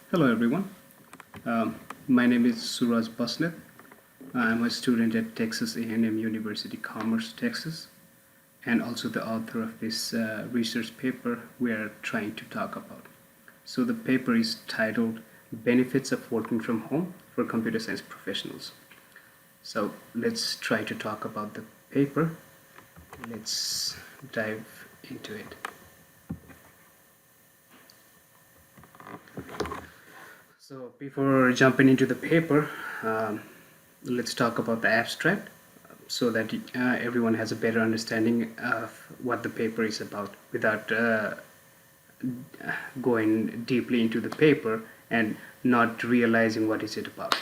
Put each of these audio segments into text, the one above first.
Hello everyone. My name is Suraj Basnet. I'm a student at Texas A&M University, Commerce, Texas, and also the author of this research paper we are trying to talk about. So the paper is titled Benefits of Working from Home for Computer Science Professionals. So let's try to talk about the paper. Let's dive into it. So before jumping into the paper, let's talk about the abstract so that everyone has a better understanding of what the paper is about without going deeply into the paper and not realizing what is it about.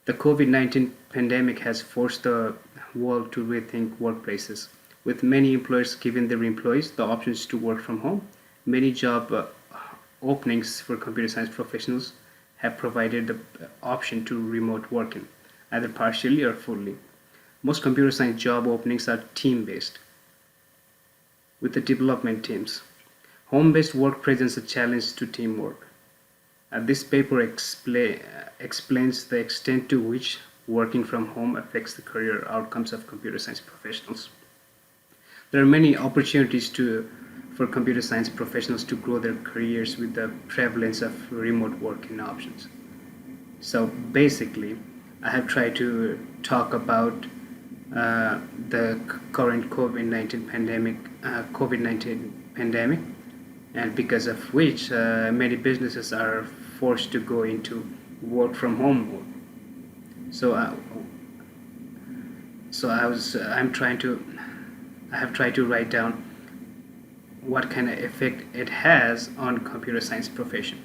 The COVID-19 pandemic has forced the world to rethink workplaces. With many employers giving their employees the options to work from home, many job openings for computer science professionals have provided the option to remote working, either partially or fully. Most computer science job openings are team-based, with the development teams. Home-based work presents a challenge to teamwork. This paper explains the extent to which working from home affects the career outcomes of computer science professionals. There are many opportunities for computer science professionals to grow their careers with the prevalence of remote working options. So basically, I have tried to talk about the current COVID-19 pandemic, and because of which many businesses are forced to go into work from home mode. I have tried to write down what kind of effect it has on computer science profession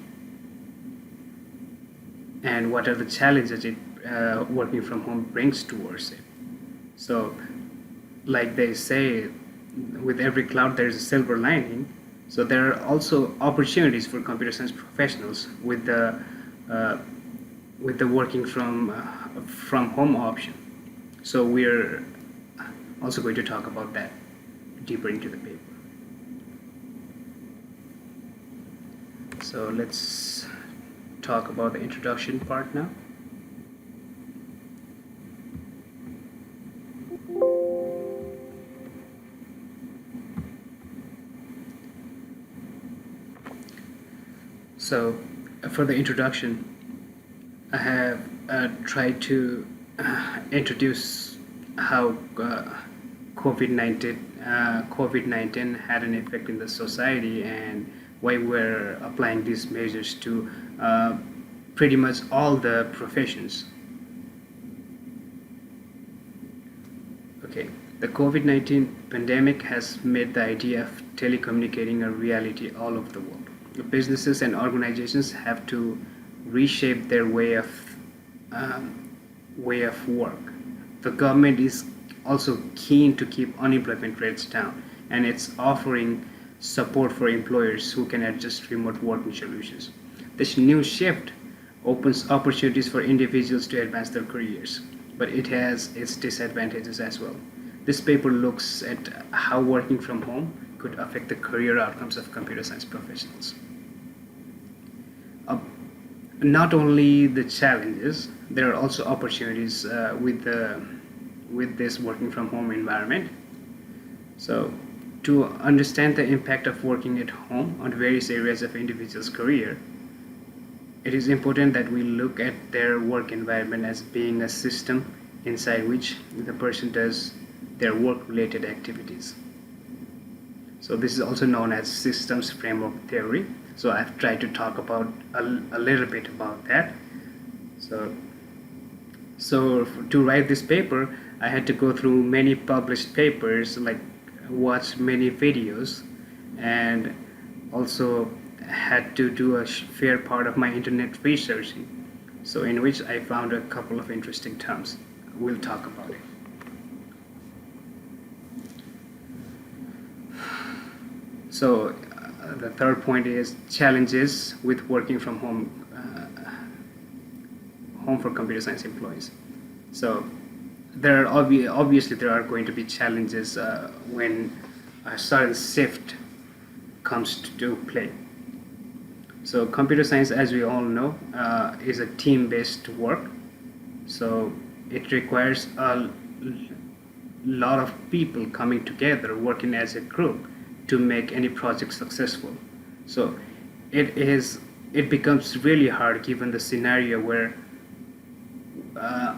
and what are the challenges working from home brings towards it. So, like they say, with every cloud there is a silver lining. So there are also opportunities for computer science professionals with the working from home option. So we're also going to talk about that deeper into the paper. So let's talk about the introduction part now. So for the introduction, I have tried to introduce how COVID-19 had an effect in the society and why we're applying these measures to pretty much all the professions. Okay, the COVID-19 pandemic has made the idea of telecommunicating a reality all over the world. The businesses and organizations have to reshape their way of work. The government is also keen to keep unemployment rates down, and it's offering support for employers who can adjust remote working solutions. This new shift opens opportunities for individuals to advance their careers, but it has its disadvantages as well. This paper looks at how working from home could affect the career outcomes of computer science professionals. Uh, Not only the challenges, there are also opportunities with this working from home environment. So to understand the impact of working at home on various areas of individual's career, it is important that we look at their work environment as being a system inside which the person does their work-related activities. So this is also known as systems framework theory. So I've tried to talk about a little bit about that. So to write this paper, I had to go through many published papers, like watch many videos, and also had to do a fair part of my internet researching. So in which I found a couple of interesting terms. We'll talk about it. So the third point is challenges with working from home for computer science employees. So there are obviously there are going to be challenges when a certain shift comes to play. So computer science, as we all know, is a team-based work. So it requires a lot of people coming together, working as a group to make any project successful. So it becomes really hard given the scenario where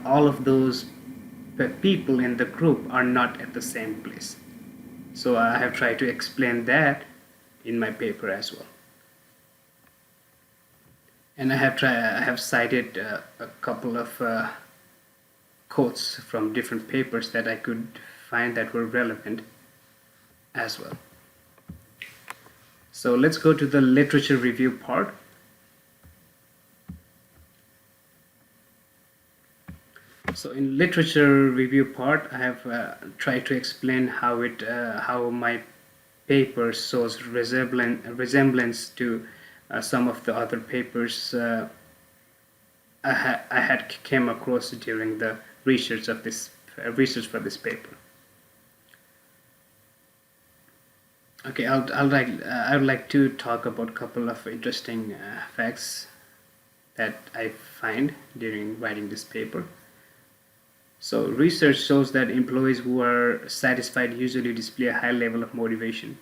all of those people in the group are not at the same place. So I have tried to explain that in my paper as well. And I have cited a couple of quotes from different papers that I could find that were relevant as well. So let's go to the literature review part. So in literature review part, I have tried to explain how my paper shows resemblance to some of the other papers I had came across during the research for this paper. Okay, I would like to talk about a couple of interesting facts that I find during writing this paper. So research shows that employees who are satisfied usually display a high level of motivation,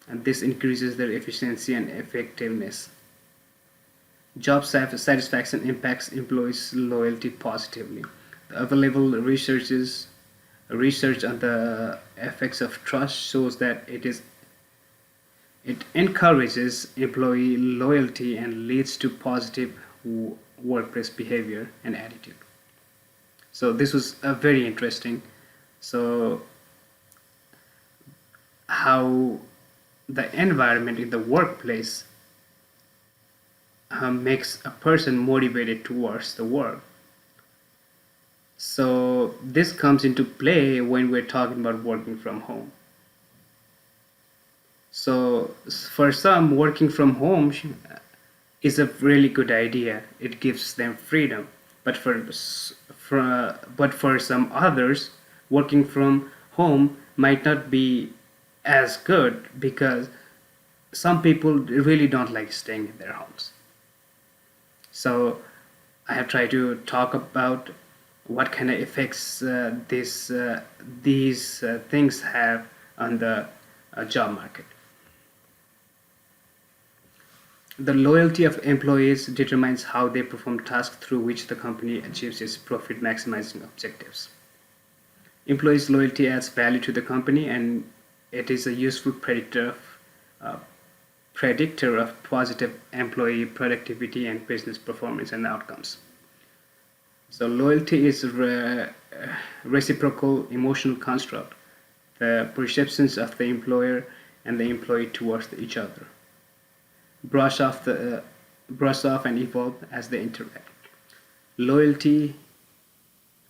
and this increases their efficiency and effectiveness. Job satisfaction impacts employees' loyalty positively. The available research on the effects of trust shows that it encourages employee loyalty and leads to positive workplace behavior and attitude. So this was very interesting. So how the environment in the workplace makes a person motivated towards the work. So this comes into play when we're talking about working from home. So for some, working from home is a really good idea. It gives them freedom. But for some others, working from home might not be as good because some people really don't like staying in their homes. So I have tried to talk about what kind of effects these things have on the job market. The loyalty of employees determines how they perform tasks through which the company achieves its profit maximizing objectives. Employees' loyalty adds value to the company, and it is a useful predictor of positive employee productivity and business performance and outcomes. So loyalty is a reciprocal emotional construct, the perceptions of the employer and the employee towards each other brush off and evolve as they interact. Loyalty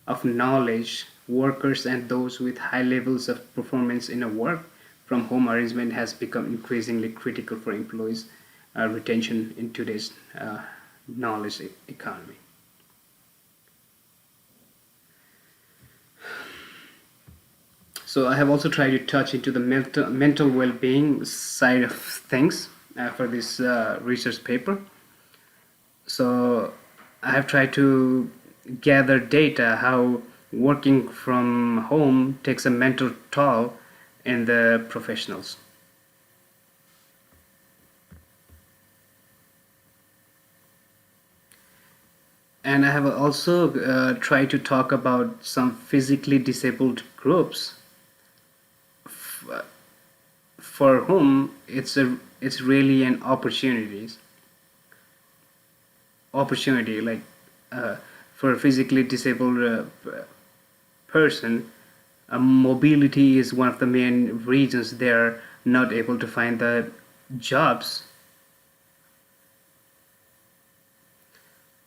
of knowledge, workers and those with high levels of performance in a work from home arrangement has become increasingly critical for employees' retention in today's knowledge economy. So I have also tried to touch into the mental well-being side of things for this research paper. So I have tried to gather data how working from home takes a mental toll in the professionals. And I have also tried to talk about some physically disabled groups for whom it's really an opportunity like for a physically disabled person, mobility is one of the main reasons they're not able to find the jobs.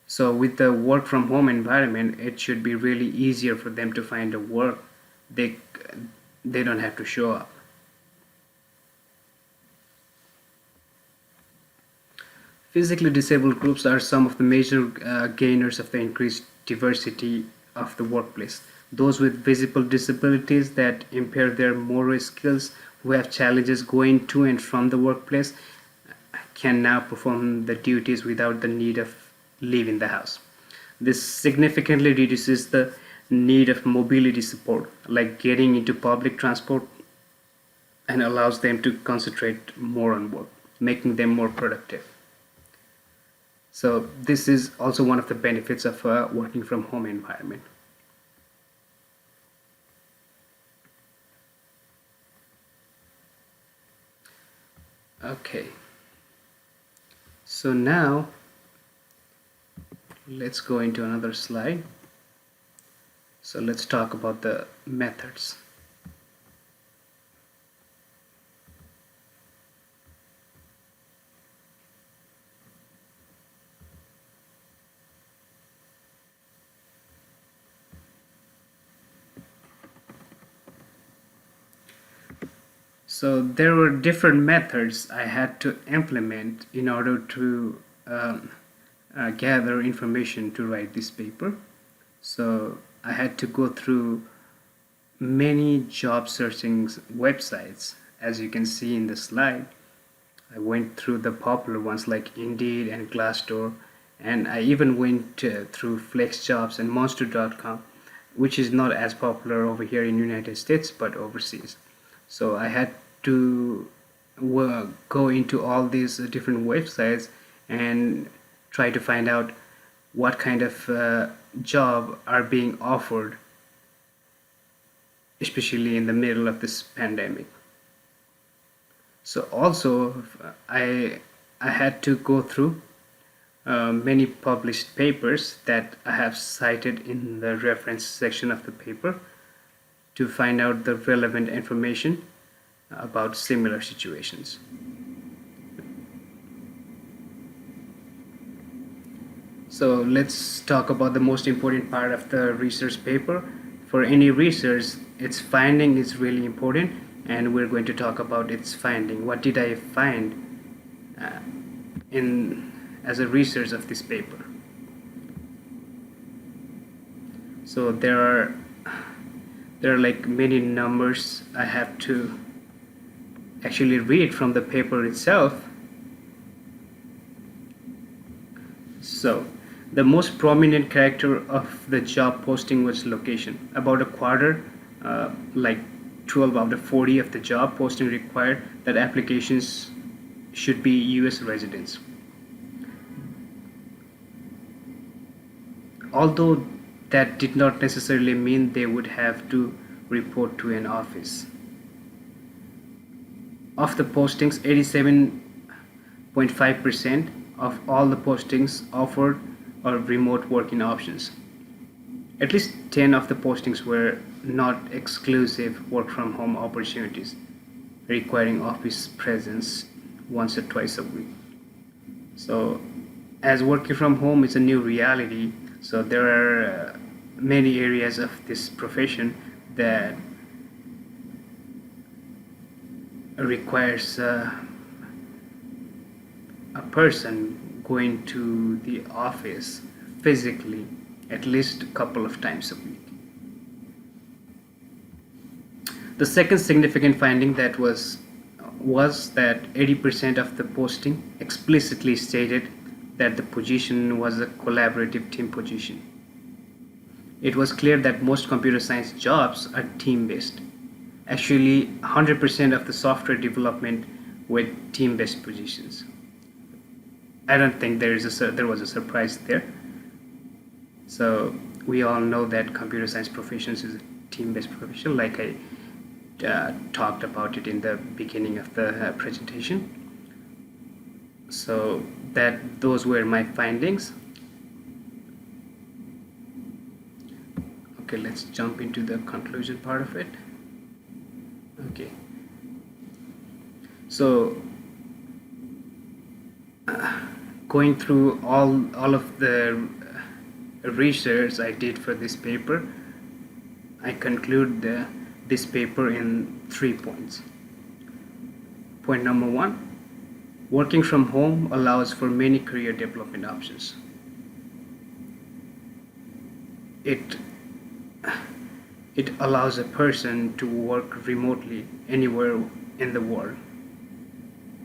So with the work from home environment, it should be really easier for them to find a work. They don't have to show up. Physically disabled groups are some of the major gainers of the increased diversity of the workplace. Those with visible disabilities that impair their motor skills, who have challenges going to and from the workplace, can now perform the duties without the need of leaving the house. This significantly reduces the need of mobility support, like getting into public transport, and allows them to concentrate more on work, making them more productive. So this is also one of the benefits of a working from home environment. Okay, so now let's go into another slide. So let's talk about the methods. So there were different methods I had to implement in order to gather information to write this paper. So I had to go through many job searching websites. As you can see in the slide, I went through the popular ones like Indeed and Glassdoor, and I even went through FlexJobs and Monster.com, which is not as popular over here in United States but overseas. So I had to go into all these different websites and try to find out what kind of job are being offered, especially in the middle of this pandemic. So also I had to go through many published papers that I have cited in the reference section of the paper to find out the relevant information about similar situations. So let's talk about the most important part of the research paper. For any research, its finding is really important, and we're going to talk about its finding. What did I find in as a research of this paper? So there are like many numbers I have to actually read from the paper itself. So the most prominent character of the job posting was location. About a quarter, like 12 out of 40 of the job posting required that applications should be US residents. Although that did not necessarily mean they would have to report to an office. Of the postings, 87.5% of all the postings offered are remote working options. At least 10 of the postings were not exclusive work from home opportunities, requiring office presence once or twice a week. So as working from home is a new reality, so there are many areas of this profession that requires a person going to the office physically at least a couple of times a week. The second significant finding that was that 80% of the posting explicitly stated that the position was a collaborative team position. It was clear that most computer science jobs are team-based. Actually, 100% of the software development were team-based positions. I don't think there was a surprise there. So we all know that computer science professions is a team-based profession, like I talked about it in the beginning of the presentation. So those were my findings. Okay, let's jump into the conclusion part of it. Okay, so going through all of the research I did for this paper, I conclude this paper in 3 points. Point number 1, working from home allows for many career development options. It allows a person to work remotely anywhere in the world.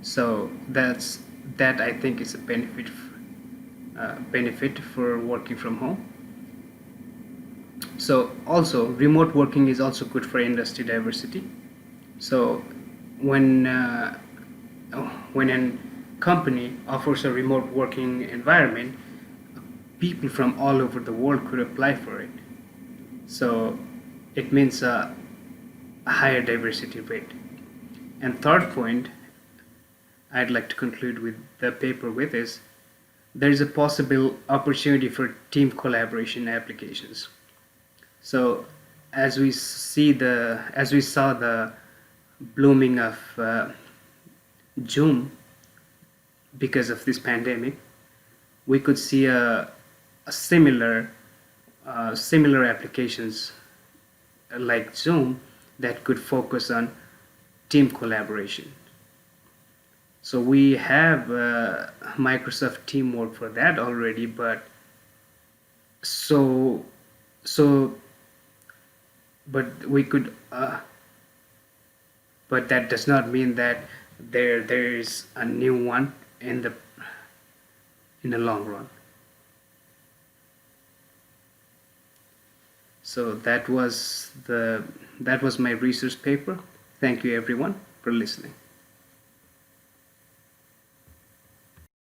So that's that I think is a benefit for working from home. So also remote working is also good for industry diversity. So when when a company offers a remote working environment, people from all over the world could apply for it. So it means a higher diversity rate. And third point I'd like to conclude with the paper with is there is a possible opportunity for team collaboration applications. So as we saw the blooming of Zoom because of this pandemic, we could see a similar applications like Zoom that could focus on team collaboration. So we have Microsoft Teamwork for that already, but so so but we could but that does not mean that there is a new one in the long run. So that was my research paper. Thank you everyone for listening.